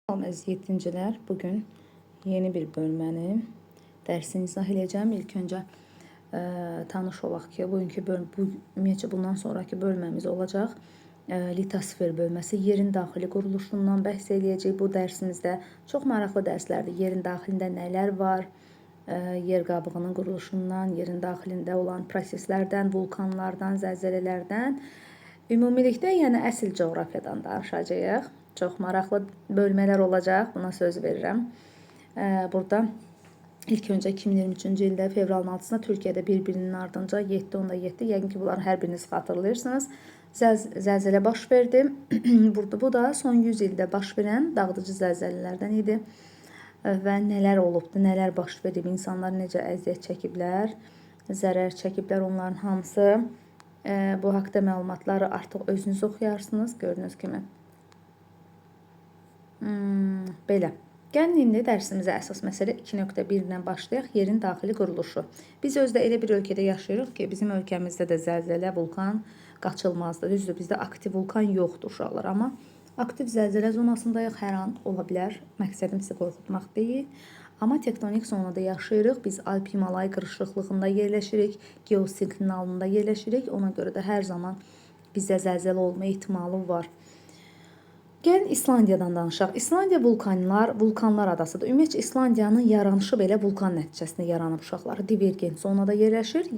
Salam əziz yettincilər, bugün yeni bir bölməni dərsini izah edəcəm. İlk öncə tanış olaq ki, ümumiyyətcə bundan sonraki bölməmiz olacaq. Litosfer bölməsi, yerin daxili quruluşundan bəhs edəcək bu dərsimizdə. Çox maraqlı dərslərdir. Yerin daxilində nələr var? Yer qabığının quruluşundan, yerin daxilində olan proseslərdən, vulkanlardan, zəlzələlərdən, ümumilikdə, yəni əsl coğrafiyadan danışacağıq. Çox maraqlı bölmələr olacaq, buna söz verirəm. Burada ilk öncə 2023-cü ildə fevralın 6-sında Türkiyədə bir-birinin ardınca 7.7, yəqin ki, bunları hər biriniz xatırlayırsınız, zəlzələ baş verdi. Bu da son 100 ildə baş verən dağıdıcı zəlzələlərdən idi. Və nələr olubdu, nələr baş verib, insanlar necə əziyyət çəkiblər, zərər çəkiblər, onların hamısı. Bu haqda məlumatları artıq özünüz oxuyarsınız, gördüyünüz kimi. Belə. Gəlin indi dərsimizə əsas məsələ 2.1 ilə başlayaq. Yerin daxili quruluşu. Biz özdə elə bir ölkədə yaşayırıq ki, bizim ölkəmizdə də zəlzələ, vulkan qaçılmazdır. Düzdür, bizdə aktiv vulkan yoxdur uşaqlar, amma aktiv zəlzələ zonasındayıq, hər an ola bilər. Məqsədim sizi qorxutmaq deyil. Amma tektonik zonada yaşayırıq. Biz Alp-Himalay qırışıqlığında yerləşirik, geosignalında yerləşirik. Ona görə də hər zaman bizdə zəlzələ olma ehtimalı var. Gəlin İslandiyadan danışaq. İslandiya vulkanlar adasıdır. Ümumiyyətcə İslandiyanın yaranışı belə vulkan nəticəsində yaranıb uşaqlar. Divergent zonada yerləşir.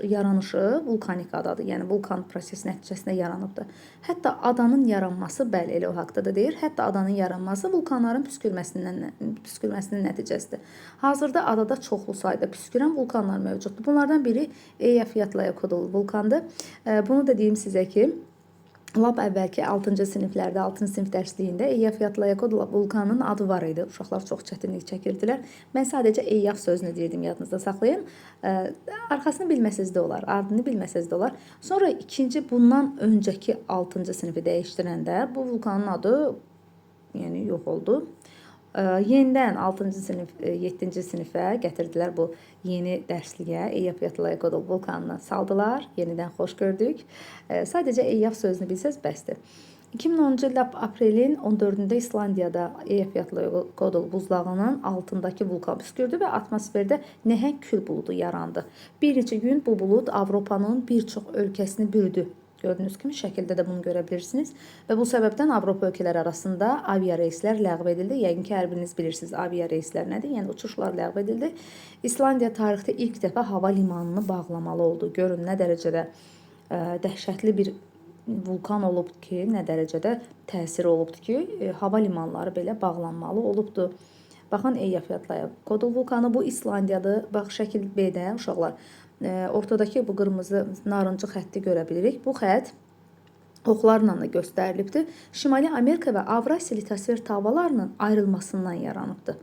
Yaranışı vulkanik adadır. Yəni vulkan prosesi nəticəsində yaranıbdır. Hətta adanın yaranması, bəli, elə o haqda da deyir. Hətta adanın yaranması vulkanların püskürməsinin nəticəsidir. Hazırda adada çoxlu sayda püskürən vulkanlar mövcuddur. Bunlardan biri Eyjafjallajökull vulkanıdır. Bunu da deyim sizə ki, lap əvvəlki 6-cı siniflərdə, 6-cı sinif dərsliyində Eyjafjallajökull vulkanının adı var idi. Uşaqlar çox çətinlik çəkirdilər. Mən sadəcə Eyjaf sözünü deyirdim, yadınızda saxlayın. Arxasını bilməsəz də olar, ardını bilməsəz də olar. Sonra bundan öncəki 6-cı sinifi dəyişdirəndə bu vulkanın adı yox oldu. Yenidən 6-cı sinif, 7-ci sinifə gətirdilər bu yeni dərsliyə. Eyjafjallajökull vulkanını saldılar. Yenidən xoş gördük. Sadəcə Eyjaf sözünü bilsəz bəsdir. 2010-cu ildə aprelin 14-də İslandiyada Eyjafjallajökull buzlağının altındakı vulkan püskürdü və atmosferdə nəhəng kül buludu yarandı. Bir neçə gün bu bulud Avropanın bir çox ölkəsini bürüdü. Gördüyünüz kimi şəkildə də bunu görə bilirsiniz. Və bu səbəbdən Avropa ölkələri arasında aviareyslər ləğv edildi. Yəqin ki, hər biriniz bilirsiniz aviareyslər nədir? Yəni uçuşlar ləğv edildi. İslandiya tarixdə ilk dəfə hava limanını bağlamalı oldu. Görün nə dərəcədə dəhşətli bir vulkan olubdu ki, nə dərəcədə təsiri olubdu ki, hava limanları belə bağlanmalı olubdu. Baxın, Eyjafjallajökull vulkanı bu İslandiyadır. Bax, şəkil B-də uşaqlar. Ortadakı bu qırmızı narıncı xətti görə bilirik. Bu xətt oxlarla da göstərilibdir. Şimali Amerika və Avrasiya litosfer tavalarının ayrılmasından yaranıbdır.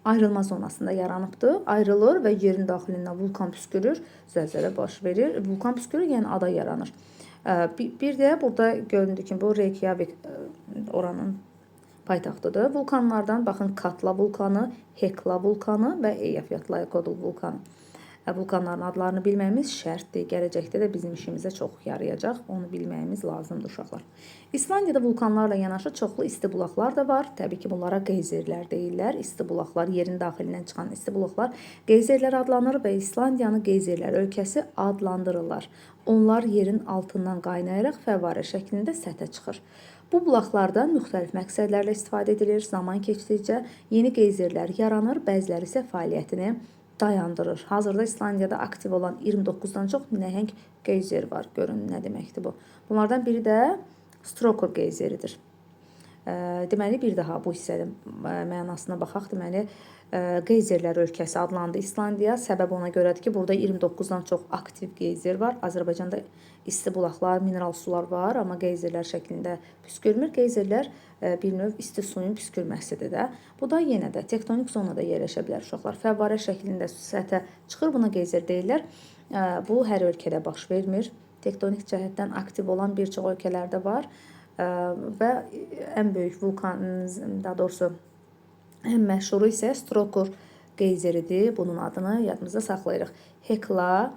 Ayrılma zonasında yaranıbdır. Ayrılır və yerin daxilində vulkan püskürür, zəlzələ baş verir. Vulkan püskürür, yəni ada yaranır. Bir də burada göründüyü kimi bu Reykjavik oranın paytaxtıdır. Vulkanlardan baxın, Katla vulkanı, Hekla vulkanı və Eyjafjallajökull vulkanı. Vulkanların adlarını bilməyimiz şərtdir. Gələcəkdə də bizim işimizə çox yarayacaq. Onu bilməyimiz lazımdır uşaqlar. İslandiyada vulkanlarla yanaşı çoxlu isti bulaqlar da var. Təbii ki, bunlara qeyzerlər deyirlər. İsti bulaqlar, yerin daxilindən çıxan isti bulaqlar qeyzerlər adlanır və İslandiyanı qeyzerlər ölkəsi adlandırırlar. Onlar yerin altından qaynayaraq fəvvarə şəklində səthə çıxır. Bu bulaqlardan müxtəlif məqsədlərlə istifadə edilir. Zaman keçdikcə yeni qeyzerlər yaranır, bəziləri isə fəaliyyətini dayandırır. Hazırda İslandiyada aktiv olan 29-dan çox nəhəng qeyzer var. Görün nə deməkdir bu. Bunlardan biri də Strokor qeyzeridir. Deməli, bir daha bu hissənin mənasına baxaq. Deməli, qeyzerlər ölkəsi adlandı İslandiya. Səbəb ona görədir ki, burada 29-dan çox aktiv qeyzer var. Azərbaycanda isti bulaqlar, mineral sular var, amma qeyzerlər şəklində püskürmür. Qeyzerlər bir növ isti suyun püskürməsidir də. Bu da yenə də tektonik zonada yerləşə bilər uşaqlar. Fəvvarə şəklində səthə çıxır, buna qeyzer deyirlər. Bu hər ölkədə baş vermir. Tektonik cəhətdən aktiv olan bir çox ölkələrdə var. Və ən böyük vulkan, daha doğrusu ən məşhuru isə Strokor qeyzeridir. Bunun adını yadımızda saxlayırıq. Hekla,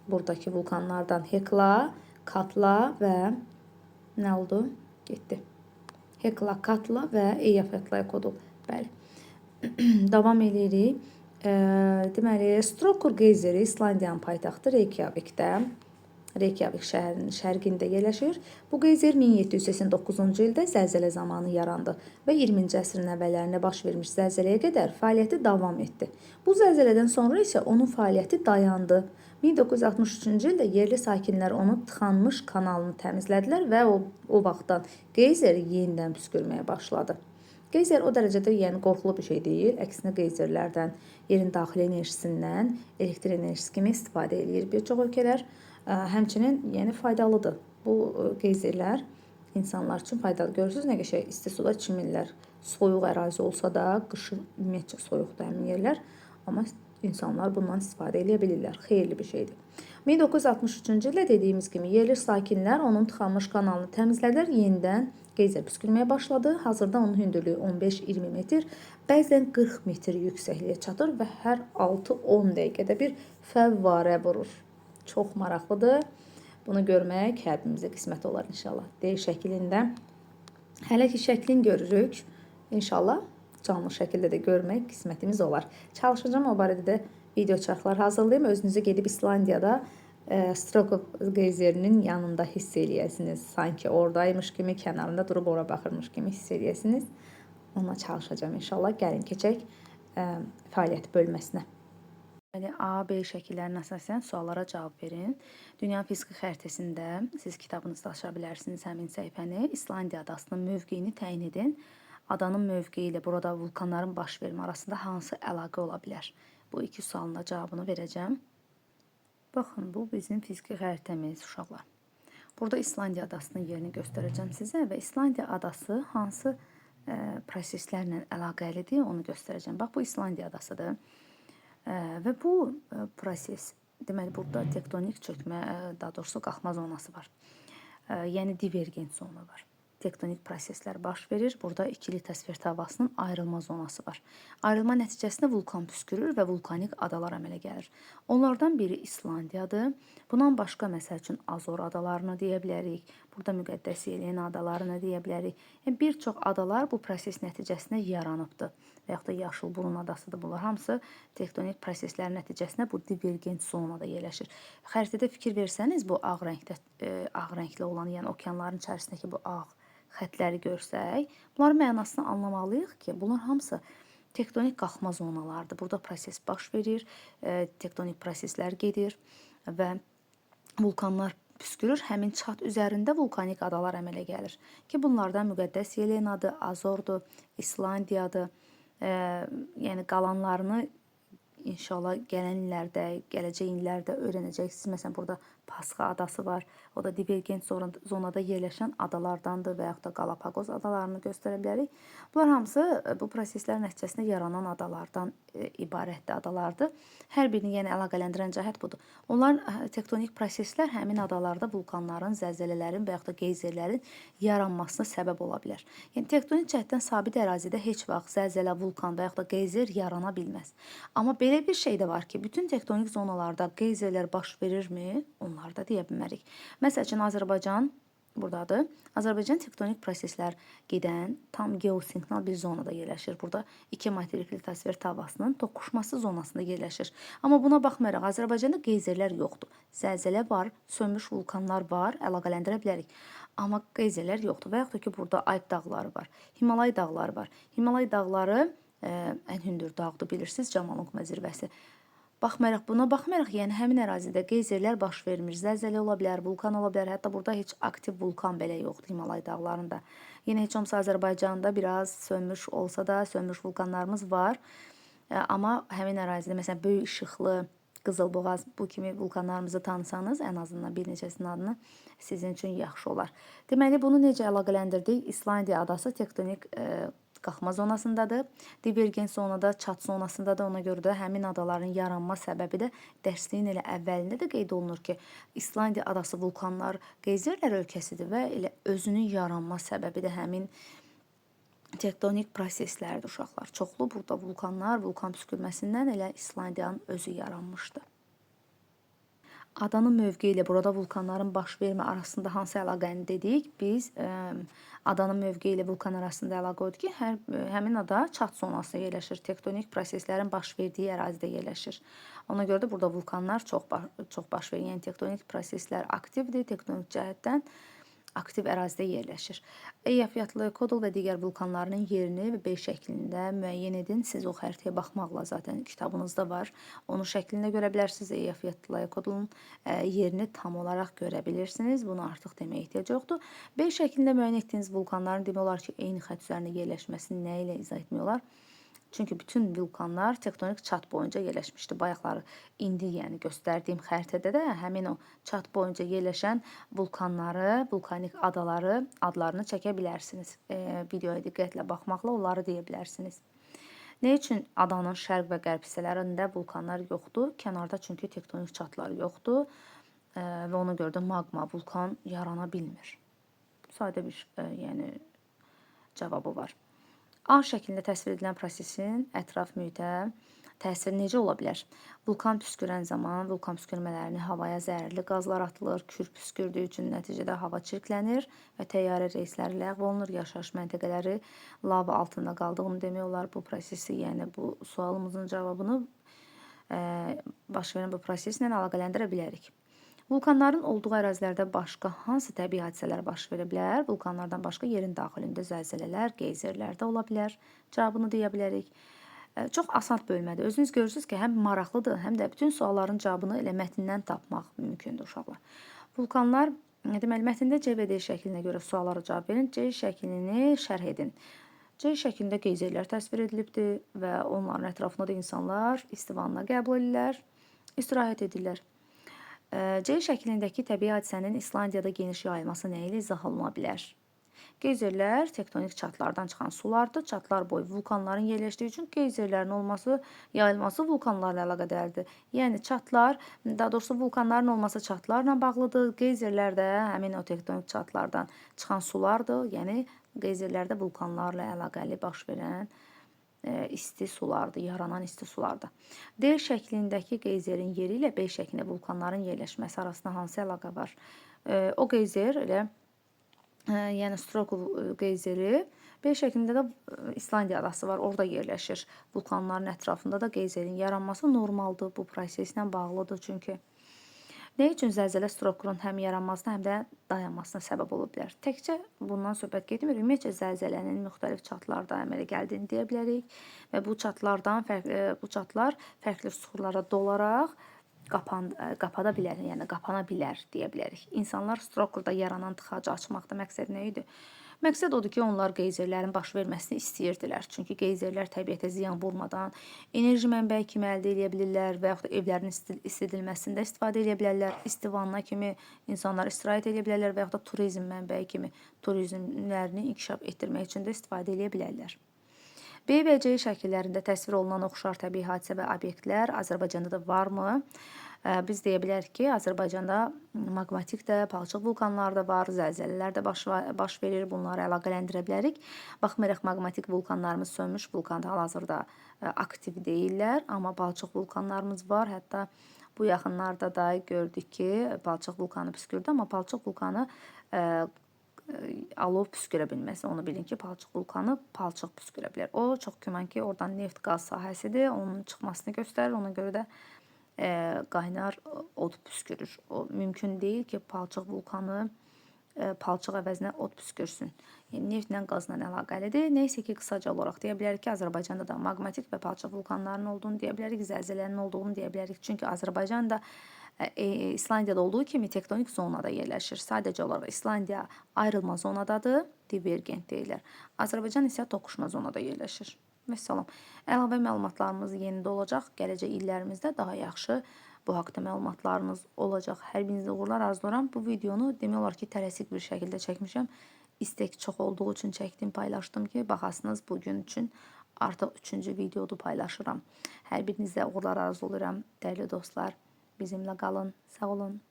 buradakı vulkanlardan Hekla, Katla və nə oldu? Getdi. Hekla Katla və Eyjafjallajökull. Bəli. Davam edirik. Deməli, Strokkur geyseri İslandiyanın paytaxtı Reykjavikdə, Reykjavik şəhərinin şərqində yerləşir. Bu geyzer 1789-cu ildə zəlzələ zamanı yarandı və 20-ci əsrin əvvəllərində baş vermiş zəlzələyə qədər fəaliyyəti davam etdi. Bu zəlzələdən sonra isə onun fəaliyyəti dayandı. 1963-cü ildə yerli sakinlər onun tıxanmış kanalını təmizlədilər və o vaxtdan geyzer yenidən püskürməyə başladı. Geyzer o dərəcədə qorxulu bir şey deyil. Əksinə geyzerlərdən, yerin daxili enerjisindən elektrik enerjisi kimi istifadə edir bir çox ölkələr. Həmçinin faydalıdır. Bu geyzerlər insanlar üçün faydalı. Görürsünüz nə qəşəng isti suda çimirlər. Soyuq ərazi olsa da, qışın ümumiyyətcə soyuqdur həmin yerlər. Amma insanlar bundan istifadə edə bilirlər. Xeyirli bir şeydir. 1963-cü ildə dediyimiz kimi yerli sakinlər onun tıxanmış kanalını təmizlədilər, yenidən geyzer püskürməyə başladı. Hazırda onun hündürlüyü 15-20 metr, bəzən 40 metr yüksəkliyə çatır və hər 6-10 dəqiqədə bir fəvvarə vurur. Çox maraqlıdır. Bunu görmək hərbirimizə qismət olar inşallah. D şəklində. Hələ ki şəklini görürük. İnşallah canlı şəkildə də görmək qismətimiz olar. Çalışacağım o barədə də video çarxlar hazırlayayım. Özünüzü gedib İslandiyada Strokkur geyzerinin yanında hiss eləyəsiniz. Sanki oradaymış kimi, kənarında durub ora baxırmış kimi hiss eləyəsiniz. Onunla çalışacağım inşallah. Gəlin keçək fəaliyyət bölməsinə. A, B şəkillərinə əsasən suallara cavab verin. Dünya fiziki xəritəsində siz kitabınızda aça bilərsiniz həmin səhifəni. İslandiya adasının mövqeyini təyin edin. Adanın mövqeyi ilə burada vulkanların baş vermə arasında hansı əlaqə ola bilər? Bu iki sualın da cavabını verəcəm. Baxın, bu bizim fiziki xəritəmiz uşaqlar. Burada İslandiya adasının yerini göstərəcəm sizə və İslandiya adası hansı proseslərlə əlaqəlidir onu göstərəcəm. Bax, bu İslandiya adasıdır. Və bu proses, deməli, burada tektonik çökmə, daha doğrusu qalxma zonası var. Yəni divergent zona var. Tektonik proseslər baş verir. Burada ikili təsvir havasının ayrılma zonası var. Ayrılma nəticəsində vulkan püskürür və vulkanik adalar əmələ gəlir. Onlardan biri İslandiyadır. Bundan başqa məsəl üçün Azor adalarını deyə bilərik. Burada müqəddəs Yelena adalarını deyə bilərik. Yəni, bir çox adalar bu proses nəticəsində yaranıbdır. Və yaxud da Yaşılburun adasıdır. Bunlar hamısı tektonik proseslərin nəticəsində bu divergent zonada yerləşir. Xəritədə fikir versəniz, bu ağ rəngli olan, yəni okeanların içərisindəki bu ağ xətləri görsək, bunların mənasını anlamalıyıq ki, bunlar hamısı tektonik qalxma zonalardır. Burada proses baş verir, tektonik proseslər gedir və vulkanlar püskürür. Həmin çat üzərində vulkanik adalar əmələ gəlir ki, bunlardan müqəddəs Yelenadır, Azordur, İslandiyadır. Yəni qalanlarını inşallah gələn illərdə, gələcək illərdə öyrənəcəksiniz. Məsələn, burada Pasxa adası var. O da divergent zonada yerləşən adalardandır və yaxud da Galapagos adalarını göstərə bilərik. Bunlar hamısı bu proseslər nəticəsində yaranan adalardan ibarətli adalardır. Hər birini əlaqələndirən cəhət budur. Onlar tektonik proseslər həmin adalarda vulkanların, zəlzələlərin və yaxud da geyzerlərin yaranmasına səbəb ola bilər. Yəni, tektonik cəhətdən sabit ərazidə heç vaxt zəlzələ, vulkan və yaxud da geyzer yarana bilməz. Amma belə bir şey də var ki, bütün tektonik zonalarda geyzerlər baş verirmi? Onlarda deyə bilmərik. Məsəl üçün, Azərbaycan buradadır. Azərbaycan tektonik proseslər gedən tam geosinkronal bir zonada yerləşir. Burada iki materikli təsvir havasının toqquşması zonasında yerləşir. Amma buna baxmayaraq, Azərbaycanda geyzerlər yoxdur. Zəlzələ var, sönmüş vulkanlar var, əlaqələndirə bilərik. Amma geyzerlər yoxdur. Və yaxud da ki, burada Alp dağları var, Himalay dağları var. Himalay dağları ən hündür dağdır, bilirsiniz, Camalunqma zirvəsi. Buna baxmayaraq, yəni həmin ərazidə geyzerlər baş vermir, zəlzələ ola bilər, vulkan ola bilər, hətta burada heç aktiv vulkan belə yoxdur Himalay dağlarında. Yenə heç olmasa Azərbaycanda biraz sönmüş olsa da, sönmüş vulkanlarımız var. Amma həmin ərazidə, məsələn, Böyük İşıqlı, Qızılboğaz, bu kimi vulkanlarımızı tanısanız, ən azından bir neçəsinin adını sizin üçün yaxşı olar. Deməli, bunu necə əlaqələndirdik? İslandiya adası tektonik qalxma zonasındadır. Divergent zonada, çat zonasındadır. Ona görə də həmin adaların yaranma səbəbi də dərsliyin elə əvvəlində də qeyd olunur ki, İslandiya adası vulkanlar, geyzerlər ölkəsidir və elə özünün yaranma səbəbi də həmin tektonik proseslərdir uşaqlar. Çoxlu burada vulkanlar, vulkan püskürməsindən elə İslandiyanın özü yaranmışdı. Adanın mövqeyi ilə burada vulkanların baş vermə arasında hansı əlaqəni dedik? Biz adanın mövqeyi ilə vulkan arasında əlaqə odur ki, həmin ada çat zonasında yerləşir. Tektonik proseslərin baş verdiyi ərazidə yerləşir. Ona görə də burada vulkanlar çox baş verir. Yəni tektonik proseslər aktivdir, tektonik cəhətdən aktiv ərazidə yerləşir. Eyyafiyyatlı Kodul və digər vulkanların yerini və B şəklində müəyyən edin. Siz o xəritəyə baxmaqla zaten kitabınızda var. Onun şəklində görə bilərsiniz. Eyyafiyyatlı Kodulun yerini tam olaraq görə bilirsiniz. Bunu artıq deməyə ehtiyac yoxdur. B şəklində müəyyən etdiyiniz vulkanların demək olar ki, eyni xətt üzərində yerləşməsini nə ilə izah etmək olar? Çünki bütün vulkanlar tektonik çat boyunca yerləşmişdir. Bayaqları indi yəni göstərdiyim xəritədə də həmin o çat boyunca yerləşən vulkanları, vulkanik adaları adlarını çəkə bilərsiniz. Videoya diqqətlə baxmaqla onları deyə bilərsiniz. Nə üçün adanın şərq və qərb hissələrində vulkanlar yoxdur? Kənarda çünki tektonik çatlar yoxdur və ona görə də magma, vulkan yarana bilmir. Sadə bir yəni cavabı var. A şəklində təsvir edilən prosesin ətraf mühitə təsiri necə ola bilər? Vulkan püskürən zaman vulkan püskürmələrini havaya zəhərli qazlar atılır, kür püskürdüyü üçün nəticədə hava çirklənir və təyyarə reysləri ləğv olunur, yaşayış məntəqələri lava altında qaldığını demək olar bu prosesi, yəni bu sualımızın cavabını baş verən bu proseslə əlaqələndirə bilərik. Vulkanların olduğu ərazilərdə başqa hansı təbii hadisələr baş verə bilər? Vulkanlardan başqa yerin daxilində zəlzələlər, geyzerlər də ola bilər. Cavabını deyə bilərik. Çox asan bölmədir. Özünüz görürsünüz ki, həm maraqlıdır, həm də bütün sualların cavabını elə mətndən tapmaq mümkündür uşaqlar. Vulkanlar, deməli, mətndə C və D şəklinə görə suallara cavab verin. C şəklini şərh edin. C şəklində geyzerlər təsvir edilibdir və onların ətrafında da insanlar istivanla qəbul edirlər, istirahət edirlər. C şəklindəki təbii hadisənin İslandiyada geniş yayılması nə ilə izah oluna bilər? Geyzerlər tektonik çatlardan çıxan sulardır. Çatlar boyu vulkanların yerləşdiyi üçün geyzerlərin olması, yayılması vulkanlarla əlaqədardır. Yəni çatlar, daha doğrusu vulkanların olması çatlarla bağlıdır. Geyzerlər də həmin o tektonik çatlardan çıxan sulardır. Yəni geyzerlər də vulkanlarla əlaqəli baş verən isti sulardır, yaranan isti sulardır. D şəklindəki geyzerin yeri ilə B şəklində vulkanların yerləşməsi arasında hansı əlaqə var? O geyzer elə yəni Strokov geyzeri, B şəklində də İslandiya adası var, orada yerləşir. Vulkanların ətrafında da geyzerin yaranması normaldır, bu proseslə bağlıdır çünki. Nə üçün zəlzələ Strokovun həm yaranmasına, həm də dayanmasına səbəb ola bilər? Təkcə bundan söhbət getmir. Ümumiyyətcə zəlzələnin müxtəlif çatlarda əmələ gəldiyini deyə bilərik və bu çatlar fərqli süxurlara dolaraq qapada bilər, yəni qapana bilər deyə bilərik. İnsanlar Strokovda yaranan tıxacı açmaqda məqsəd nə idi? Məqsəd odur ki, onlar geyzerlərin baş verməsini istəyirdilər. Çünki geyzerlər təbiətə ziyan vurmadan enerji mənbəyi kimi əldə edə bilirlər və yaxud da evlərin istidilməsində istifadə edə bilərlər. İstivanna kimi insanlar istirahət edə bilərlər və yaxud da turizm mənbəyi kimi turizmlərini inkişaf etdirmək üçün də istifadə edə bilərlər. B və C şəkillərində təsvir olunan oxşar təbii hadisə və obyektlər Azərbaycanda da varmı? Biz deyə bilərik ki, Azərbaycanda maqmatik də, palçıq vulkanlar da var, zəlzələlər də baş verir, bunları əlaqələndirə bilərik. Baxmayaraq maqmatik vulkanlarımız sönmüş vulkan hal-hazırda aktiv deyirlər, amma palçıq vulkanlarımız var. Hətta bu yaxınlarda da gördük ki, palçıq vulkanı püskürdü, amma palçıq vulkanı alov püskürə bilməsi, onu bilin ki, palçıq vulkanı palçıq püskürə bilər. O, çox güman ki, oradan neft qaz sahəsidir, onun çıxmasını göstərir, ona görə də qaynar od püskürür. O mümkün deyil ki, palçıq vulkanı palçıq əvəzinə od püskürsün. Yəni neftlə, qazla əlaqəlidir. Nəysə ki, qısaca olaraq deyə bilərik ki, Azərbaycanda da maqmatik və palçıq vulkanlarının olduğunu deyə bilərik, zəlzələnin olduğunu deyə bilərik. Çünki Azərbaycan da İslandiyada olduğu kimi tektonik zonada yerləşir. Sadəcə olaraq İslandiya ayrılma zonadadır, divergent deyirlər. Azərbaycan isə toqquşma zonada yerləşir. Vəssalam. Əlavə məlumatlarımız yeni də olacaq. Gələcək illərimizdə daha yaxşı bu haqda məlumatlarımız olacaq. Hər birinizə uğurlar arzulayıram. Bu videonu demək olar ki, tələsik bir şəkildə çəkmişəm. İstek çox olduğu üçün çəkdim, paylaşdım ki, baxasınız bugün üçün artıq 3-cü videodu paylaşıram. Hər birinizə uğurlar arzulayıram. Dəyərli dostlar, bizimlə qalın. Sağ olun.